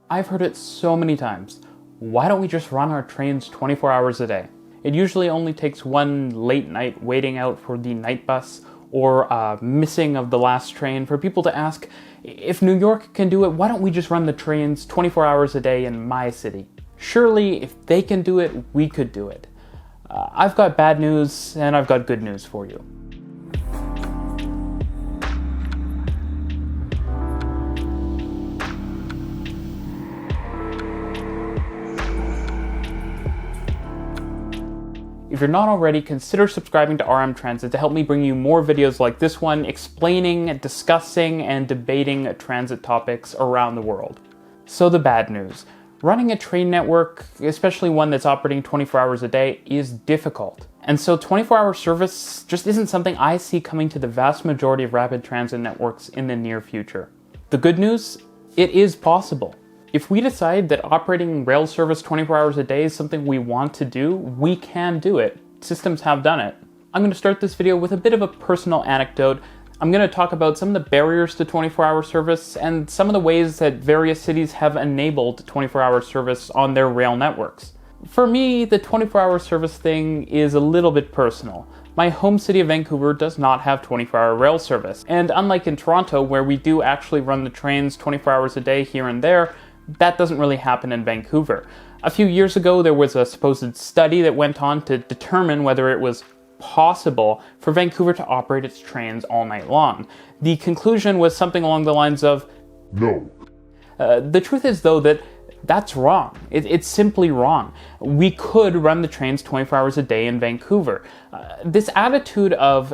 I've heard it so many times. Why don't we just run our trains 24 hours a day? It usually only takes one late night waiting out for the night bus or missing of the last train for people to ask, if New York can do it, why don't we just run the trains 24 hours a day in my city? Surely, if they can do it, we could do it. I've got bad news and I've got good news for you. If you're not already, consider subscribing to RM Transit to help me bring you more videos like this one, explaining, discussing, and debating transit topics around the world. So the bad news. Running a train network, especially one that's operating 24 hours a day, is difficult. And so 24-hour service just isn't something I see coming to the vast majority of rapid transit networks in the near future. The good news? It is possible. If we decide that operating rail service 24 hours a day is something we want to do, we can do it. Systems have done it. I'm going to start this video with a bit of a personal anecdote. I'm going to talk about some of the barriers to 24-hour service and some of the ways that various cities have enabled 24-hour service on their rail networks. For me, the 24-hour service thing is a little bit personal. My home city of Vancouver does not have 24-hour rail service, and unlike in Toronto, where we do actually run the trains 24 hours a day here and there, that doesn't really happen in Vancouver. A few years ago, there was a supposed study that went on to determine whether it was possible for Vancouver to operate its trains all night long. The conclusion was something along the lines of, no. The truth is, though, that that's wrong. It's simply wrong. We could run the trains 24 hours a day in Vancouver. This attitude of,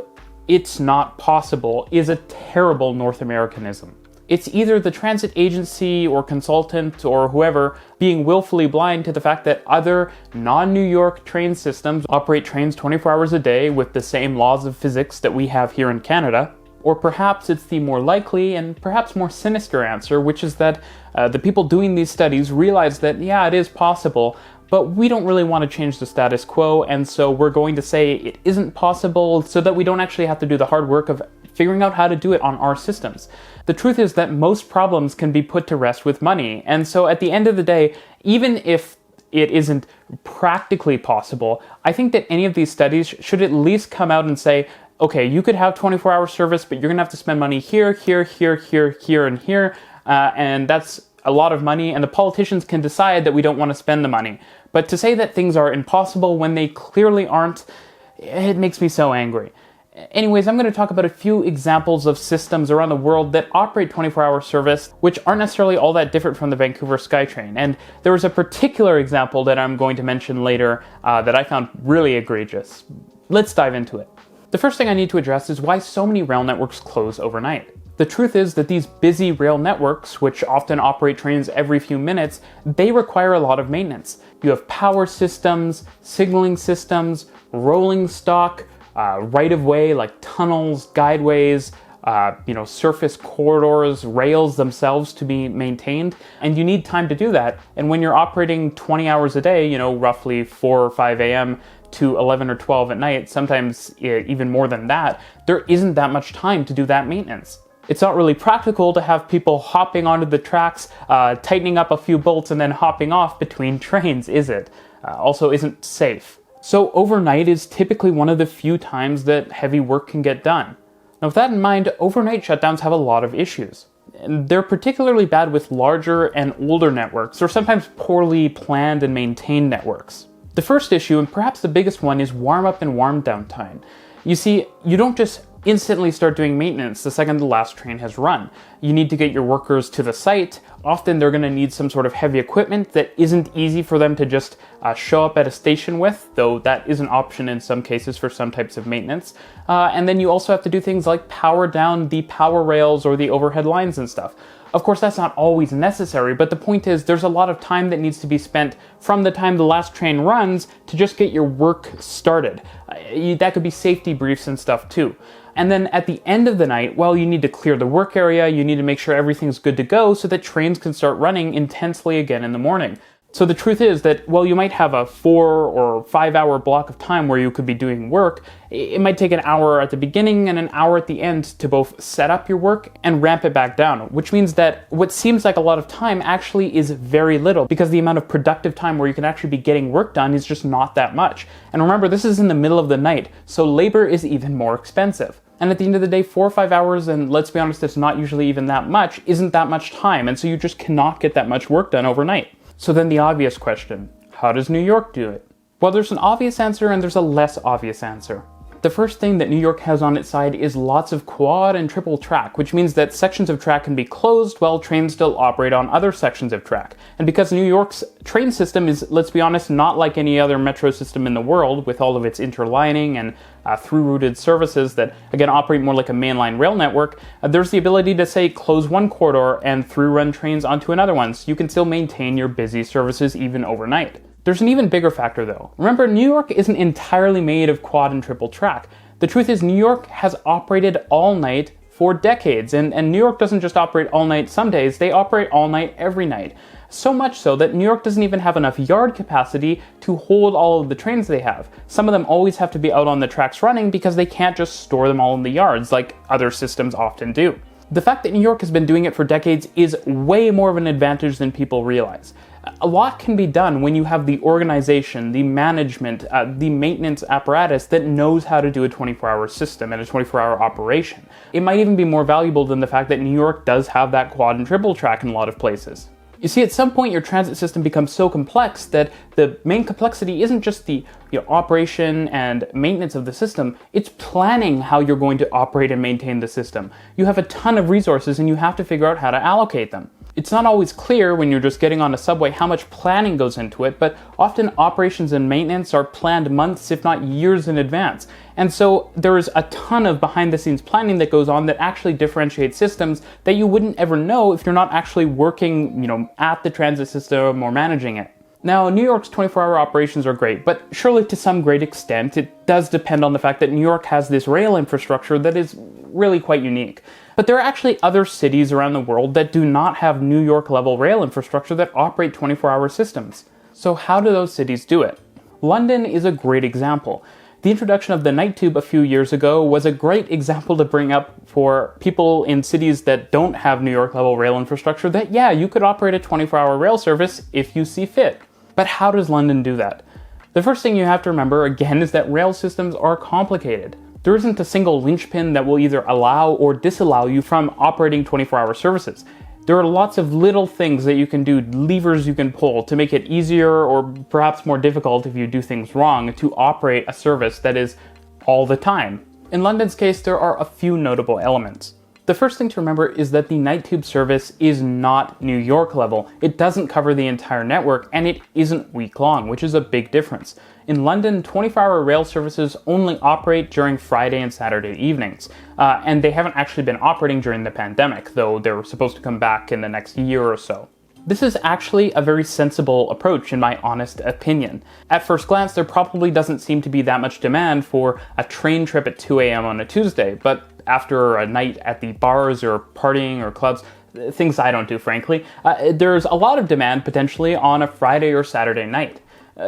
it's not possible, is a terrible North Americanism. It's either the transit agency or consultant or whoever being willfully blind to the fact that other non-New York train systems operate trains 24 hours a day with the same laws of physics that we have here in Canada. Or perhaps it's the more likely and perhaps more sinister answer, which is that the people doing these studies realize that, yeah, it is possible, but we don't really want to change the status quo, and so we're going to say it isn't possible so that we don't actually have to do the hard work of figuring out how to do it on our systems. The truth is that most problems can be put to rest with money, and so at the end of the day, even if it isn't practically possible, I think that any of these studies should at least come out and say, okay, you could have 24-hour service, but you're gonna have to spend money here, here, here, here, here, and here, and that's a lot of money, and the politicians can decide that we don't want to spend the money. But to say that things are impossible when they clearly aren't, it makes me so angry. Anyways, I'm going to talk about a few examples of systems around the world that operate 24-hour service, which aren't necessarily all that different from the Vancouver SkyTrain. And there was a particular example that I'm going to mention later that I found really egregious. Let's dive into it. The first thing I need to address is why so many rail networks close overnight. The truth is that these busy rail networks, which often operate trains every few minutes, they require a lot of maintenance. You have power systems, signaling systems, rolling stock, right-of-way like tunnels, guideways, surface corridors, rails themselves to be maintained, and you need time to do that. And when you're operating 20 hours a day, roughly 4 or 5 a.m. to 11 or 12 at night, sometimes even more than that, there isn't that much time to do that maintenance. It's not really practical to have people hopping onto the tracks, tightening up a few bolts, and then hopping off between trains, is it? Also isn't safe. So overnight is typically one of the few times that heavy work can get done. Now with that in mind, overnight shutdowns have a lot of issues. And they're particularly bad with larger and older networks, or sometimes poorly planned and maintained networks. The first issue, and perhaps the biggest one, is warm-up and warm-down time. You see, you don't just instantly start doing maintenance the second the last train has run. You need to get your workers to the site. Often they're going to need some sort of heavy equipment that isn't easy for them to just show up at a station with, though that is an option in some cases for some types of maintenance. And then you also have to do things like power down the power rails or the overhead lines and stuff. Of course, that's not always necessary, but the point is there's a lot of time that needs to be spent from the time the last train runs to just get your work started. That could be safety briefs and stuff too. And then at the end of the night, well, you need to clear the work area, you need to make sure everything's good to go so that trains can start running intensely again in the morning. So the truth is that, while you might have a 4 or 5 hour block of time where you could be doing work, it might take an hour at the beginning and an hour at the end to both set up your work and ramp it back down, which means that what seems like a lot of time actually is very little, because the amount of productive time where you can actually be getting work done is just not that much. And remember, this is in the middle of the night, so labor is even more expensive. And at the end of the day, 4 or 5 hours, and let's be honest, it's not usually even that much, isn't that much time, and so you just cannot get that much work done overnight. So then the obvious question, how does New York do it? Well, there's an obvious answer and there's a less obvious answer. The first thing that New York has on its side is lots of quad and triple track, which means that sections of track can be closed while trains still operate on other sections of track. And because New York's train system is, let's be honest, not like any other metro system in the world, with all of its interlining and through-routed services that, again, operate more like a mainline rail network, there's the ability to, say, close one corridor and through-run trains onto another one, so you can still maintain your busy services even overnight. There's an even bigger factor though. Remember, New York isn't entirely made of quad and triple track. The truth is, New York has operated all night for decades, and New York doesn't just operate all night some days, they operate all night every night. So much so that New York doesn't even have enough yard capacity to hold all of the trains they have. Some of them always have to be out on the tracks running because they can't just store them all in the yards like other systems often do. The fact that New York has been doing it for decades is way more of an advantage than people realize. A lot can be done when you have the organization, the management, the maintenance apparatus that knows how to do a 24-hour system and a 24-hour operation. It might even be more valuable than the fact that New York does have that quad and triple track in a lot of places. You see, at some point your transit system becomes so complex that the main complexity isn't just the operation and maintenance of the system, it's planning how you're going to operate and maintain the system. You have a ton of resources and you have to figure out how to allocate them. It's not always clear when you're just getting on a subway how much planning goes into it, but often operations and maintenance are planned months, if not years in advance. And so there is a ton of behind-the-scenes planning that goes on that actually differentiates systems that you wouldn't ever know if you're not actually working, at the transit system or managing it. Now, New York's 24-hour operations are great, but surely to some great extent it does depend on the fact that New York has this rail infrastructure that is really quite unique. But there are actually other cities around the world that do not have New York-level rail infrastructure that operate 24-hour systems. So how do those cities do it? London is a great example. The introduction of the night tube a few years ago was a great example to bring up for people in cities that don't have New York-level rail infrastructure that, yeah, you could operate a 24-hour rail service if you see fit. But how does London do that? The first thing you have to remember, again, is that rail systems are complicated. There isn't a single linchpin that will either allow or disallow you from operating 24-hour services. There are lots of little things that you can do, levers you can pull to make it easier or perhaps more difficult if you do things wrong to operate a service that is all the time. In London's case, there are a few notable elements. The first thing to remember is that the night tube service is not New York level. It doesn't cover the entire network and it isn't week-long, which is a big difference. In London, 24-hour rail services only operate during Friday and Saturday evenings, and they haven't actually been operating during the pandemic, though they're supposed to come back in the next year or so. This is actually a very sensible approach in my honest opinion. At first glance, there probably doesn't seem to be that much demand for a train trip at 2 a.m. on a Tuesday, but after a night at the bars or partying or clubs, things I don't do frankly, there's a lot of demand potentially on a Friday or Saturday night.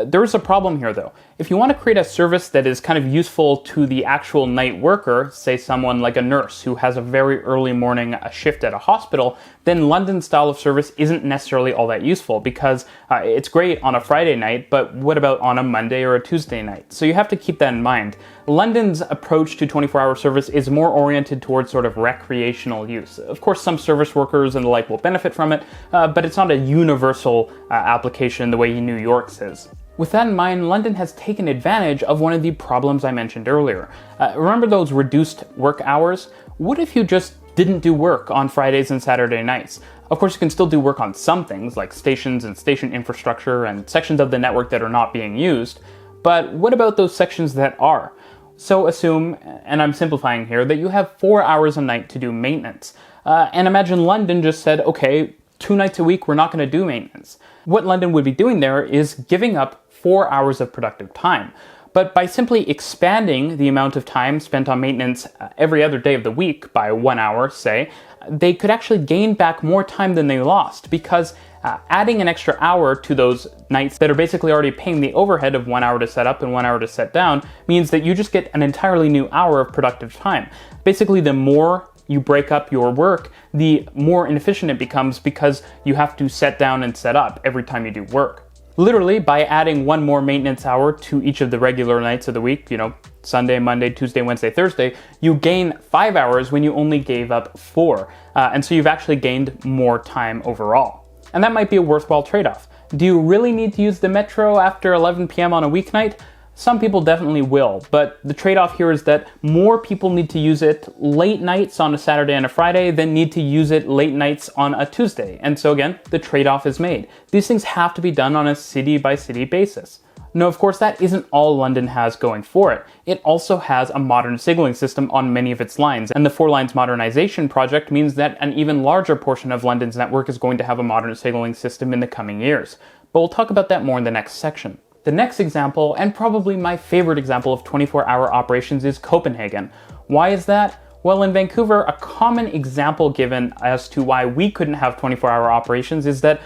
There is a problem here though. If you want to create a service that is kind of useful to the actual night worker, say someone like a nurse who has a very early morning shift at a hospital, then London's style of service isn't necessarily all that useful because it's great on a Friday night, but what about on a Monday or a Tuesday night? So you have to keep that in mind. London's approach to 24-hour service is more oriented towards sort of recreational use. Of course, some service workers and the like will benefit from it, but it's not a universal application the way New York's is. With that in mind, London has taken advantage of one of the problems I mentioned earlier. Remember those reduced work hours? What if you just didn't do work on Fridays and Saturday nights? Of course, you can still do work on some things, like stations and station infrastructure and sections of the network that are not being used, but what about those sections that are? So assume, and I'm simplifying here, that you have 4 hours a night to do maintenance. And imagine London just said, okay, 2 nights a week, we're not going to do maintenance. What London would be doing there is giving up 4 hours of productive time. But by simply expanding the amount of time spent on maintenance every other day of the week by 1 hour, say, they could actually gain back more time than they lost because Adding an extra hour to those nights that are basically already paying the overhead of 1 hour to set up and 1 hour to set down means that you just get an entirely new hour of productive time. Basically, the more you break up your work, the more inefficient it becomes because you have to set down and set up every time you do work. Literally, by adding one more maintenance hour to each of the regular nights of the week, Sunday, Monday, Tuesday, Wednesday, Thursday, you gain 5 hours when you only gave up 4. And so you've actually gained more time overall. And that might be a worthwhile trade-off. Do you really need to use the metro after 11 p.m. on a weeknight? Some people definitely will, but the trade-off here is that more people need to use it late nights on a Saturday and a Friday than need to use it late nights on a Tuesday. And so again, the trade-off is made. These things have to be done on a city-by-city basis. No, of course, that isn't all London has going for it. It also has a modern signaling system on many of its lines, and the 4 Lines modernization project means that an even larger portion of London's network is going to have a modern signaling system in the coming years. But we'll talk about that more in the next section. The next example, and probably my favorite example of 24-hour operations, is Copenhagen. Why is that? Well, in Vancouver, a common example given as to why we couldn't have 24-hour operations is that,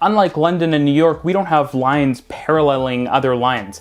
unlike London and New York, we don't have lines paralleling other lines.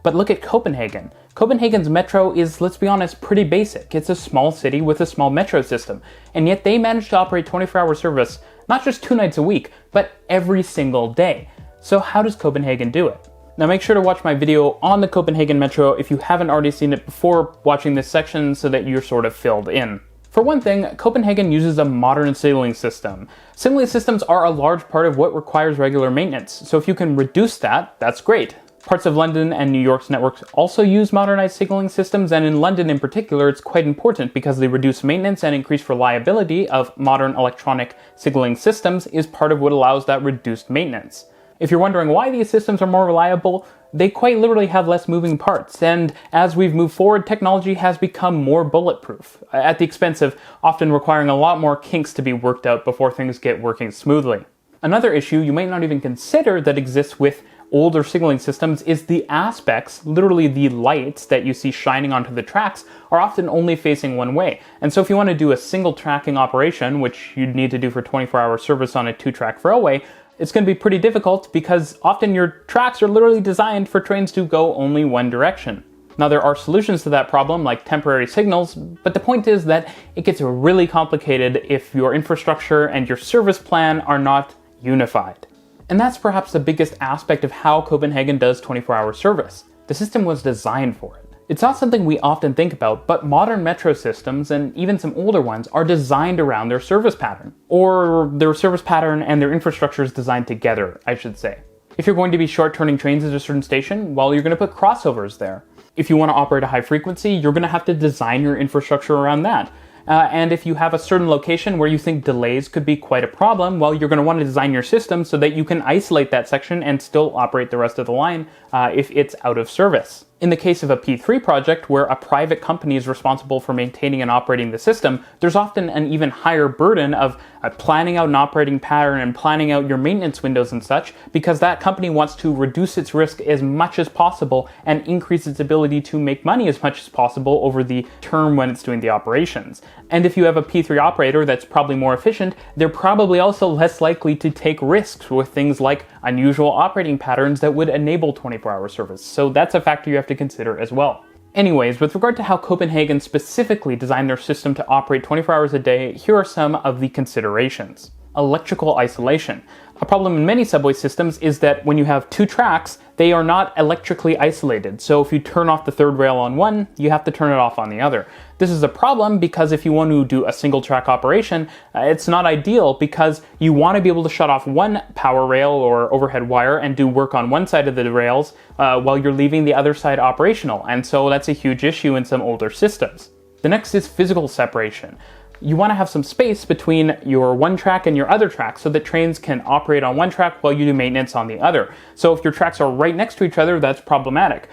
But look at Copenhagen. Copenhagen's metro is, let's be honest, pretty basic. It's a small city with a small metro system, and yet they managed to operate 24-hour service not just 2 nights a week, but every single day. So how does Copenhagen do it? Now make sure to watch my video on the Copenhagen Metro if you haven't already seen it before watching this section so that you're sort of filled in. For one thing, Copenhagen uses a modern signaling system. Signaling systems are a large part of what requires regular maintenance, so if you can reduce that, that's great. Parts of London and New York's networks also use modernized signaling systems, and in London in particular, it's quite important because they reduce maintenance and increase reliability of modern electronic signaling systems is part of what allows that reduced maintenance. If you're wondering why these systems are more reliable, they quite literally have less moving parts, and as we've moved forward, technology has become more bulletproof, at the expense of often requiring a lot more kinks to be worked out before things get working smoothly. Another issue you might not even consider that exists with older signaling systems is the aspects, literally the lights that you see shining onto the tracks, are often only facing one way. And so if you want to do a single tracking operation, which you'd need to do for 24-hour service on a 2-track railway, it's going to be pretty difficult because often your tracks are literally designed for trains to go only one direction. Now there are solutions to that problem like temporary signals, but the point is that it gets really complicated if your infrastructure and your service plan are not unified. And that's perhaps the biggest aspect of how Copenhagen does 24-hour service. The system was designed for it. It's not something we often think about, but modern metro systems, and even some older ones, are designed around their service pattern. Or their service pattern and their infrastructure is designed together, I should say. If you're going to be short-turning trains at a certain station, well, you're going to put crossovers there. If you want to operate a high frequency, you're going to have to design your infrastructure around that. And if you have a certain location where you think delays could be quite a problem, well, you're going to want to design your system so that you can isolate that section and still operate the rest of the line if it's out of service. In the case of a P3 project, where a private company is responsible for maintaining and operating the system, there's often an even higher burden of planning out an operating pattern and planning out your maintenance windows and such, because that company wants to reduce its risk as much as possible and increase its ability to make money as much as possible over the term when it's doing the operations. And if you have a P3 operator that's probably more efficient, they're probably also less likely to take risks with things like unusual operating patterns that would enable 24-hour service. So that's a factor you have to consider as well. Anyways, with regard to how Copenhagen specifically designed their system to operate 24 hours a day, here are some of the considerations. Electrical isolation. A problem in many subway systems is that when you have 2 tracks, they are not electrically isolated. So if you turn off the third rail on one, you have to turn it off on the other. This is a problem because if you want to do a single track operation, it's not ideal because you want to be able to shut off one power rail or overhead wire and do work on one side of the rails while you're leaving the other side operational. And so that's a huge issue in some older systems. The next is physical separation. You want to have some space between your one track and your other track so that trains can operate on one track while you do maintenance on the other. So if your tracks are right next to each other, that's problematic.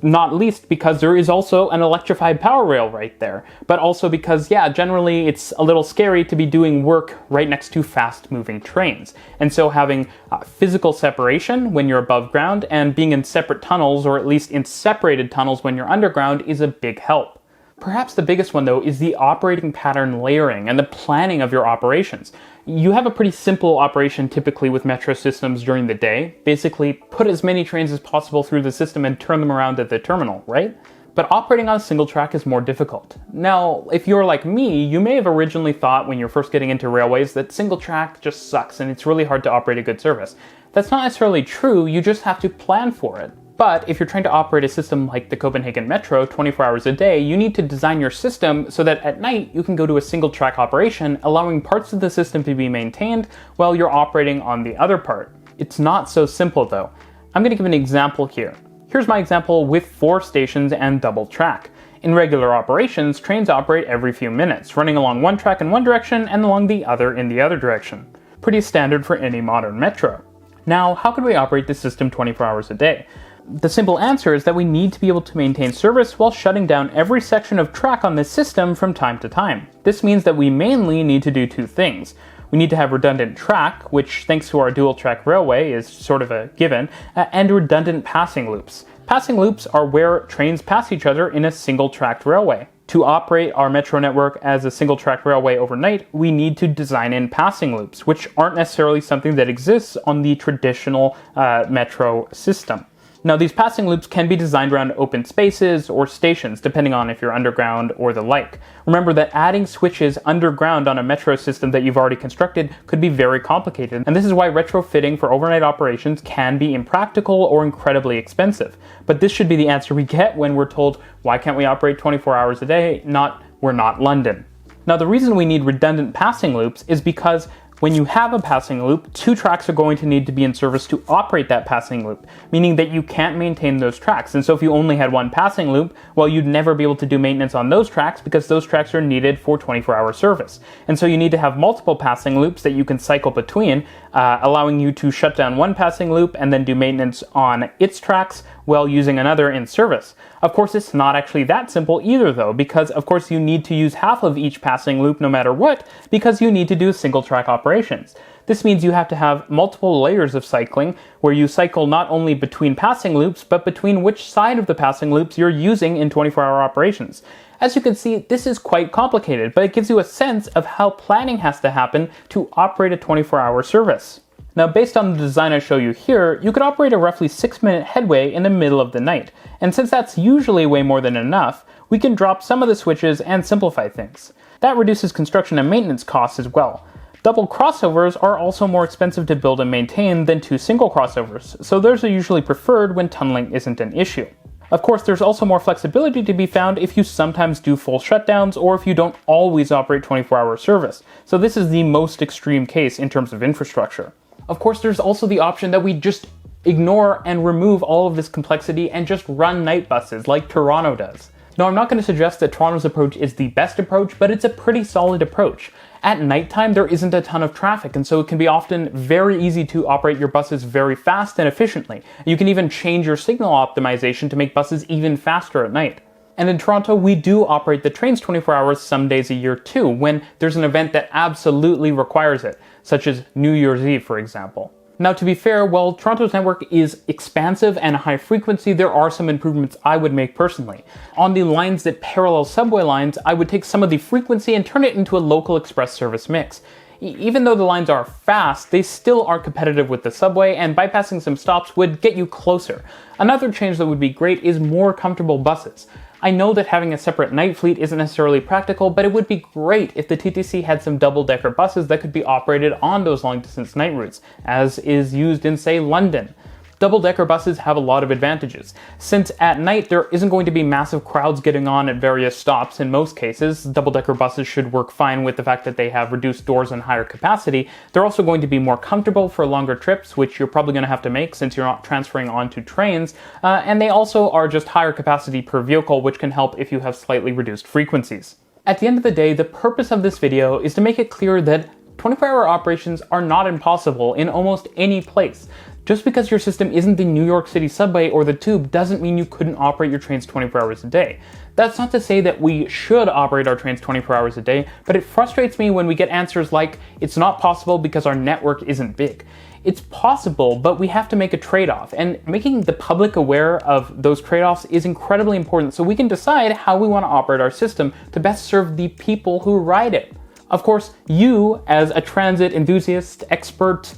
Not least because there is also an electrified power rail right there, but also because, yeah, generally it's a little scary to be doing work right next to fast-moving trains. And so having physical separation when you're above ground and being in separate tunnels, or at least in separated tunnels when you're underground, is a big help. Perhaps the biggest one, though, is the operating pattern layering and the planning of your operations. You have a pretty simple operation typically with metro systems during the day. Basically, put as many trains as possible through the system and turn them around at the terminal, right? But operating on a single track is more difficult. Now, if you're like me, you may have originally thought when you're first getting into railways that single track just sucks and it's really hard to operate a good service. That's not necessarily true, you just have to plan for it. But if you're trying to operate a system like the Copenhagen Metro 24 hours a day, you need to design your system so that at night you can go to a single track operation, allowing parts of the system to be maintained while you're operating on the other part. It's not so simple though. I'm going to give an example here. Here's my example with 4 stations and double track. In regular operations, trains operate every few minutes, running along one track in one direction and along the other in the other direction. Pretty standard for any modern metro. Now, how can we operate this system 24 hours a day? The simple answer is that we need to be able to maintain service while shutting down every section of track on this system from time to time. This means that we mainly need to do 2 things. We need to have redundant track, which thanks to our dual track railway is sort of a given, and redundant passing loops. Passing loops are where trains pass each other in a single tracked railway. To operate our metro network as a single track railway overnight, we need to design in passing loops, which aren't necessarily something that exists on the traditional metro system. Now, these passing loops can be designed around open spaces or stations, depending on if you're underground or the like. Remember that adding switches underground on a metro system that you've already constructed could be very complicated, and this is why retrofitting for overnight operations can be impractical or incredibly expensive. But this should be the answer we get when we're told, why can't we operate 24 hours a day? Not, we're not London. Now, the reason we need redundant passing loops is because when you have a passing loop, 2 tracks are going to need to be in service to operate that passing loop, meaning that you can't maintain those tracks. And so if you only had 1 passing loop, well, you'd never be able to do maintenance on those tracks because those tracks are needed for 24-hour service. And so you need to have multiple passing loops that you can cycle between, allowing you to shut down 1 passing loop and then do maintenance on its tracks while using another in service. Of course, it's not actually that simple either though, because of course you need to use half of each passing loop no matter what, because you need to do single track operations. This means you have to have multiple layers of cycling, where you cycle not only between passing loops, but between which side of the passing loops you're using in 24-hour operations. As you can see, this is quite complicated, but it gives you a sense of how planning has to happen to operate a 24-hour service. Now, based on the design I show you here, you could operate a roughly 6-minute headway in the middle of the night. And since that's usually way more than enough, we can drop some of the switches and simplify things. That reduces construction and maintenance costs as well. Double crossovers are also more expensive to build and maintain than 2 single crossovers, so those are usually preferred when tunneling isn't an issue. Of course, there's also more flexibility to be found if you sometimes do full shutdowns or if you don't always operate 24-hour service. So this is the most extreme case in terms of infrastructure. Of course, there's also the option that we just ignore and remove all of this complexity and just run night buses like Toronto does. Now, I'm not going to suggest that Toronto's approach is the best approach, but it's a pretty solid approach. At nighttime, there isn't a ton of traffic, and so it can be often very easy to operate your buses very fast and efficiently. You can even change your signal optimization to make buses even faster at night. And in Toronto, we do operate the trains 24 hours some days a year too, when there's an event that absolutely requires it, such as New Year's Eve, for example. Now, to be fair, while Toronto's network is expansive and high frequency, there are some improvements I would make personally. On the lines that parallel subway lines, I would take some of the frequency and turn it into a local express service mix. Even though the lines are fast, they still aren't competitive with the subway, and bypassing some stops would get you closer. Another change that would be great is more comfortable buses. I know that having a separate night fleet isn't necessarily practical, but it would be great if the TTC had some double-decker buses that could be operated on those long-distance night routes, as is used in, say, London. Double-decker buses have a lot of advantages. Since at night there isn't going to be massive crowds getting on at various stops in most cases, double-decker buses should work fine with the fact that they have reduced doors and higher capacity. They're also going to be more comfortable for longer trips, which you're probably going to have to make since you're not transferring onto trains, and they also are just higher capacity per vehicle, which can help if you have slightly reduced frequencies. At the end of the day, the purpose of this video is to make it clear that 24-hour operations are not impossible in almost any place. Just because your system isn't the New York City subway or the tube doesn't mean you couldn't operate your trains 24 hours a day. That's not to say that we should operate our trains 24 hours a day, but it frustrates me when we get answers like, it's not possible because our network isn't big. It's possible, but we have to make a trade-off, and making the public aware of those trade-offs is incredibly important so we can decide how we want to operate our system to best serve the people who ride it. Of course, you as a transit enthusiast, expert,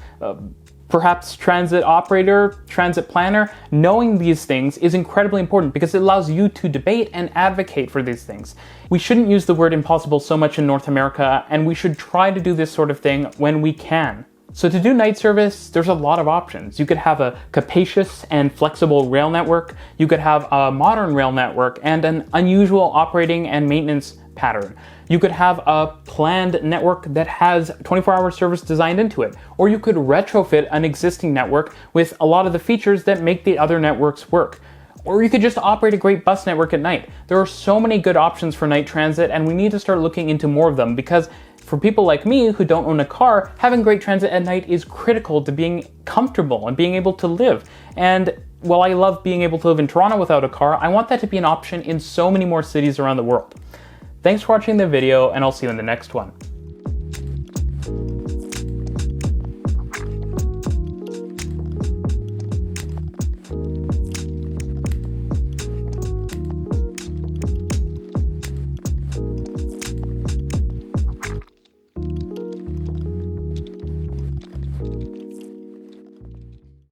perhaps transit operator, transit planner, knowing these things is incredibly important because it allows you to debate and advocate for these things. We shouldn't use the word impossible so much in North America, and we should try to do this sort of thing when we can. So to do night service, there's a lot of options. You could have a capacious and flexible rail network, you could have a modern rail network, and an unusual operating and maintenance pattern. You could have a planned network that has 24-hour service designed into it, or you could retrofit an existing network with a lot of the features that make the other networks work. Or you could just operate a great bus network at night. There are so many good options for night transit, and we need to start looking into more of them because for people like me who don't own a car, having great transit at night is critical to being comfortable and being able to live. And while I love being able to live in Toronto without a car, I want that to be an option in so many more cities around the world. Thanks for watching the video, and I'll see you in the next one.